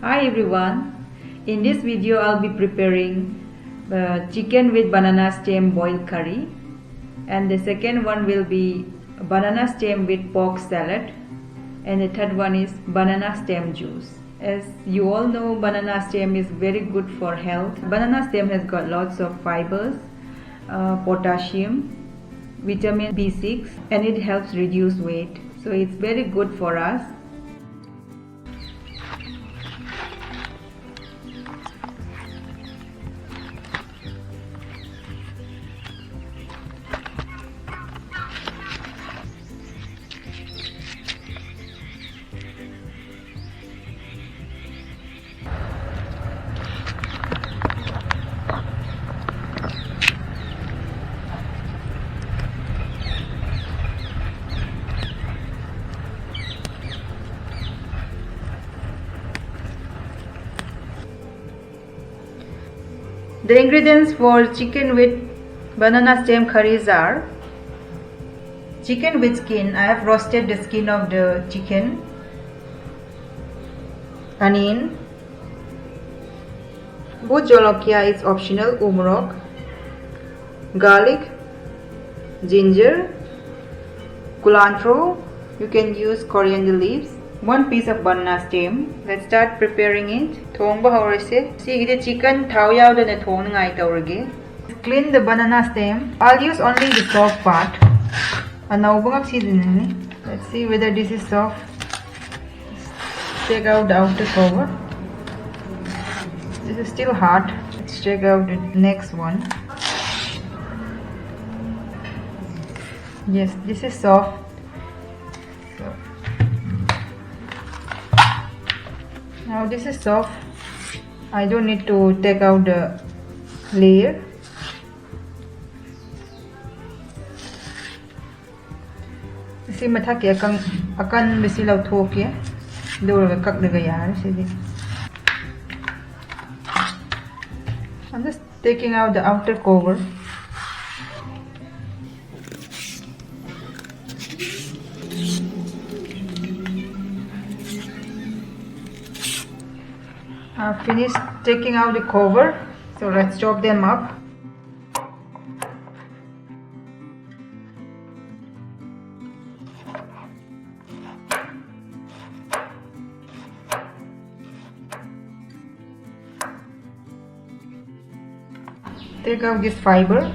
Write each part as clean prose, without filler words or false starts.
Hi everyone, in this video I'll be preparing chicken with banana stem boiled curry, and the second one will be banana stem with pork salad, and the third one is banana stem juice. As you all know, banana stem is very good for health. Banana stem has got lots of fibers, potassium, vitamin B6, and it helps reduce weight, so it's very good for us. The ingredients for chicken with banana stem curries are chicken with skin. I have roasted the skin of the chicken, onion, both jolokia is optional, umrok, garlic, ginger, culantro, you can use coriander leaves, 1 piece of banana stem. Let's start preparing it. Thongba haurese. Sigide chicken thau yaudana thong ngai taurage. Clean the banana stem. I'll use only the soft part. Let's see whether this is soft. Take out the outer cover. This is still hard. Let's check out the next one. Yes, this is soft. Now this is soft. I don't need to take out the layer. See mathaki akan besi lau thoke dora kak daga yar sidi. I'm just taking out the outer cover. I've finished taking out the cover, so let's chop them up. Take out this fiber.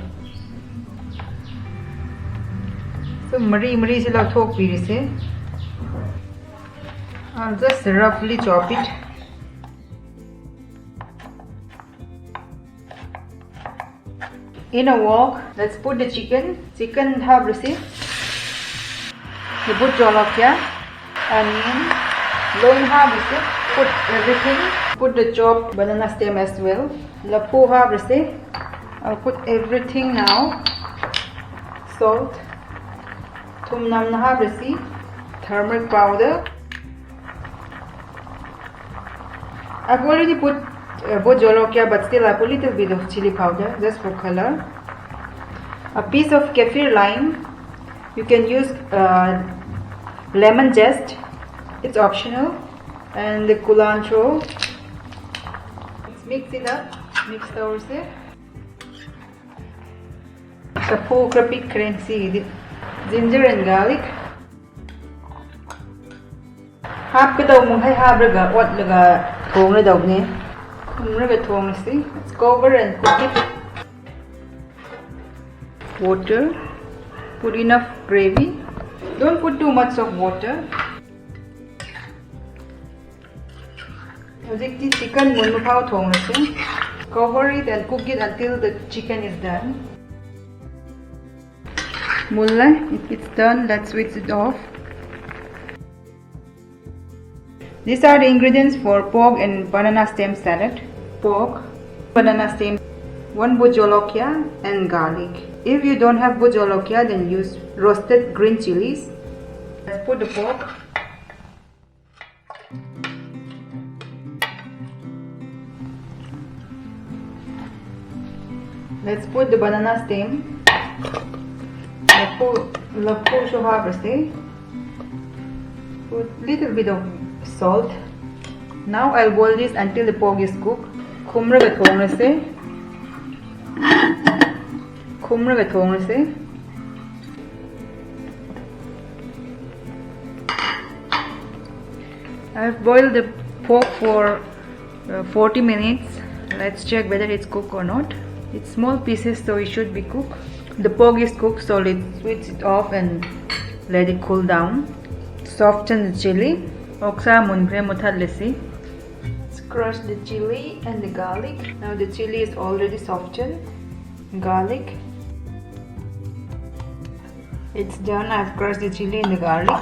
So mari se lau thok pi se. I'll just roughly chop it. In a wok, let's put the chicken have received. You put jolokia, onion, loin have received. Put everything. Put the chopped banana stem as well. Lapu have received. I'll put everything now. Salt, thum nam have received. Turmeric powder. I've already put both jolokia, but still I put a little bit of chili powder just for color. A piece of kaffir lime. You can use lemon zest, it's optional, and the culantro. Let's mix it up. Mix the orse. Sapo krapit currency, ginger and garlic. Half the dog hai habraga what laga thong na dog ne. Let's cover and cook it. Water. Put enough gravy. Don't put too much of water. Chicken cover it and cook it until the chicken is done. If it's done, let's switch it off. These are the ingredients for pork and banana stem salad. Pork, banana stem, 1 butt jolokia and garlic. If you don't have butt jolokia, then use roasted green chilies. Let's put the pork. Let's put the banana stem. Lapu shoha. Put little bit of salt, Now I'll boil this until the pork is cooked. Khumraga thongrase. I've boiled the pork for 40 minutes. Let's check whether it's cooked or not. It's small pieces, so it should be cooked. The pork is cooked, so let's switch it off and let it cool down. Soften the chili. Oksa munbre muthalesi. Let's crush the chili and the garlic. Now the chili is already softened. Garlic. It's done. I've crushed the chili and the garlic.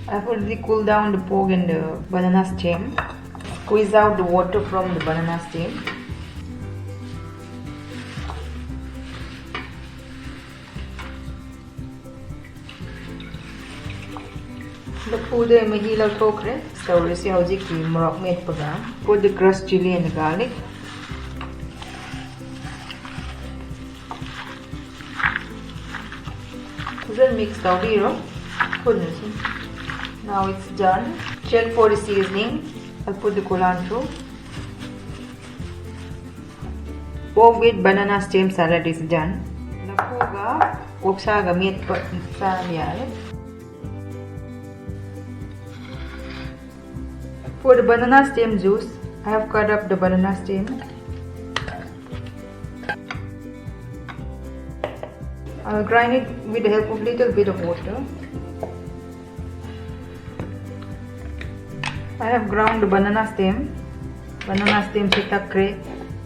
I've already cooled down the pork and the banana stem. Squeeze out the water from the banana stem. Put the crushed chili and the garlic. Mix now it's done. Check for the seasoning. I'll put the culantro. Pork with banana stem salad is done. For the banana stem juice, I have cut up the banana stem. I'll grind it with the help of little bit of water. I have ground the banana stem sitakre,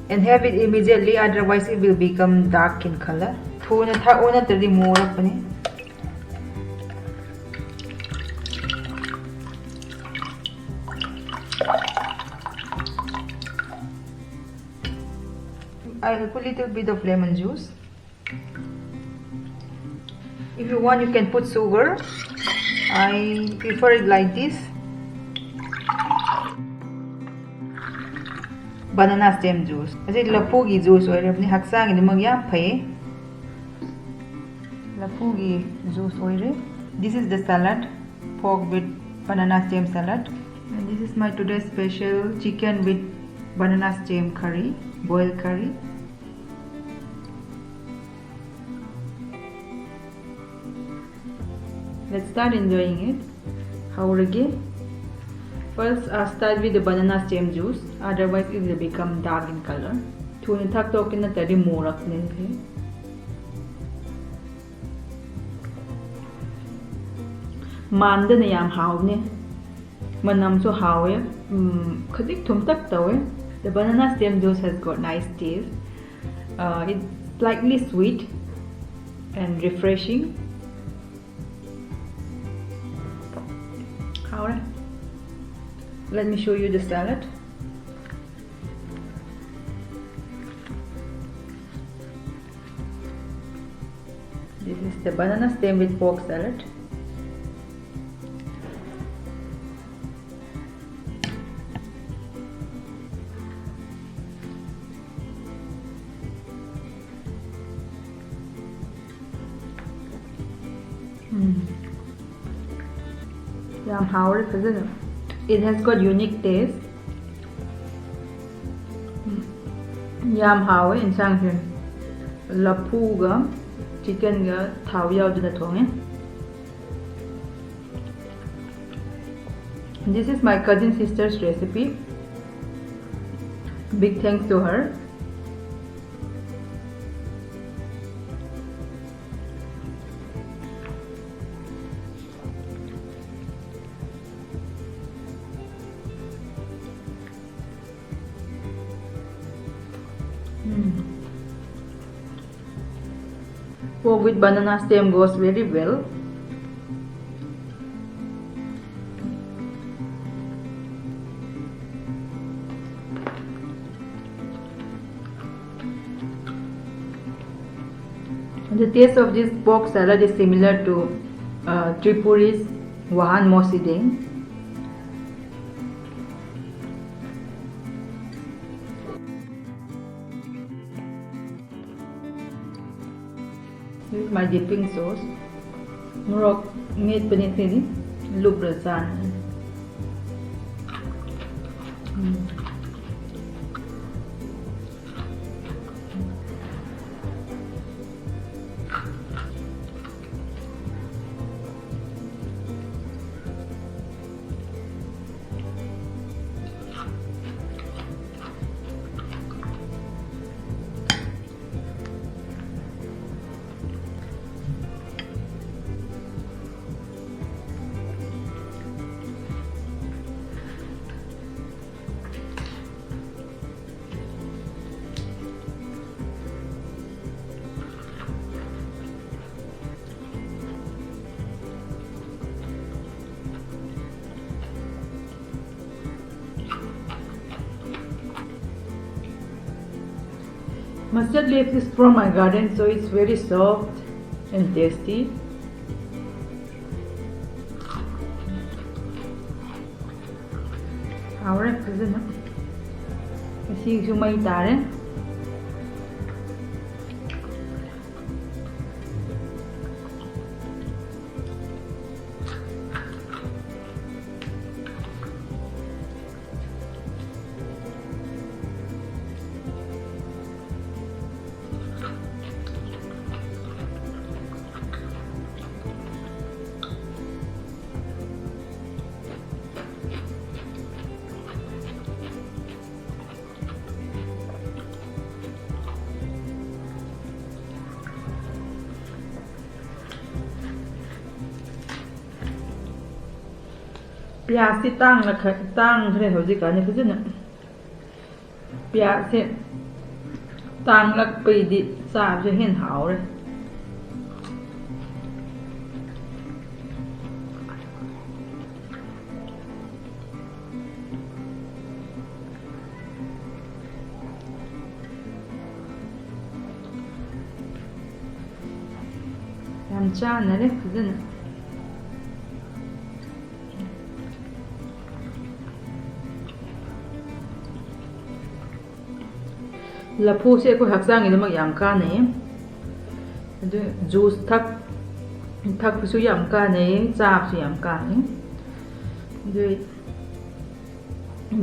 and have it immediately, otherwise it will become dark in color. I'll put a little bit of lemon juice. If you want, you can put sugar. I prefer it like this. Banana stem juice. This is lapugi juice. Lapugi juice. This is the salad, pork with banana stem salad. And this is my today's special chicken with banana stem curry, boiled curry. Let's start enjoying it. However, first I'll start with the banana stem juice, otherwise it will become dark in color. Thuni thak tokin na tadi morak ne. Manda na yam haw ne. Manam so hawe. Khadik thum tak tawe. The banana stem juice has got nice taste. It's slightly sweet and refreshing. Alright, let me show you the salad. This is the banana stem with pork salad. It has got unique taste. Yam hawe insang hin lapu ga chicken ga thau yaw duna thonge. This is my cousin sister's recipe. Big thanks to her. Pork with banana stem goes very well. The taste of this pork salad is similar to Tripuri's Wahan Mosideng. This is my dipping sauce. Morok meat panitini, lubrazan. Mustard leaf is from my garden, so it's very soft and tasty. Hào fazendo. Assim que uma itare. प्याज तांग खरे हौजिकानि फजन प्याज से तांग लकपैदि चाबसे हेन हावरे याम चानरे फजन लफू से कोई हक्सांगी दमक याम काने अदु juice थक सु याम काने चाप सु याम काने अदु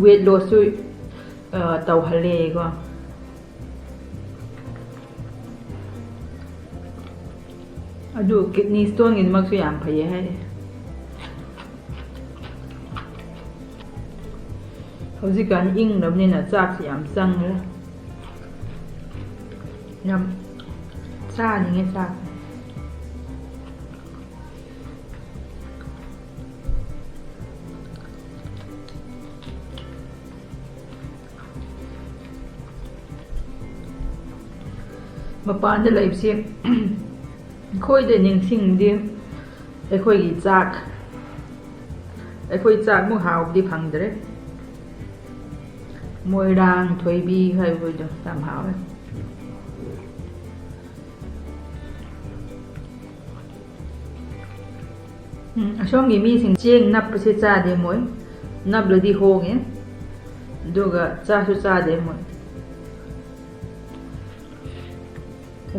वेट लॉस सु तौहले को अदु किडनी स्टोन गी दमक सु याम फये है हौजिकान इंग रबनिना चाप सु याम चंगले nhầm xa thì nghe xa mapanda leibse khoi de ning sing di khoi gi chak mu haw di phang dre moi rang thoi bi hai voi do tam hawช่องนี้มีสิ่งเจียงนับประเทศจ้าเดมวยนับเลยดีโฮงเนี่ยดูกะจ้าชุจ้าเดมวย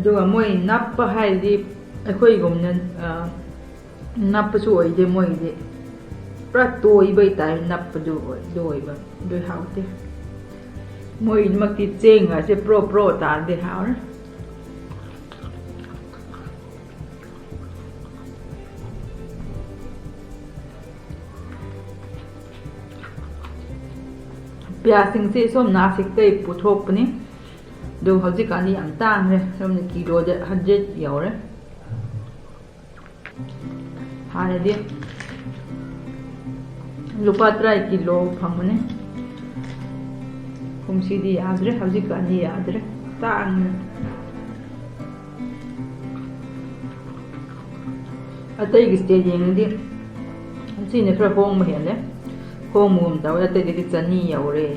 ดูกะมวยนับไปให้ดีไอ้คุยกับนั้นนับไปช่วยเดมวยดีประตูอีใบตายนับไปดูด้วยบ้างด้วยหาวเดมวยมักติดเจียงอ่ะจะโปรตาเดหาวนะप्याज सिंग से सोम नासिक ते पुथोपनी दो हजिकानी याम तांग रे सोम ने किलो दे 100 यावरे हानेदि लुपा 3 किलो फंगने कुमसीदी याद्रे हजिकानी याद्रे तांग अतई गी stage यंगदि सिने खरा Hong म हेले Hong मुम ताव अतई दि चनी यावरे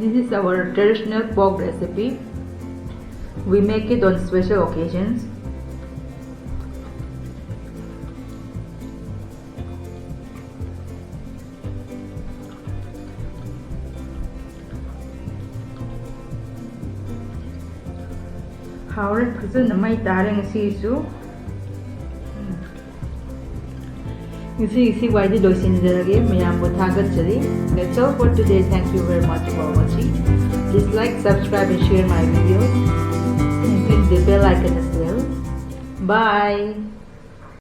This is our traditional pork recipe. We make it on special occasions. 하울을 fazana mai tare ngasi su ngasi wai di loisinjarage mayam bu thagatjari. That's all for today. Thank you very much for watching. Please like, subscribe and share my videos and click the bell icon as well. Bye.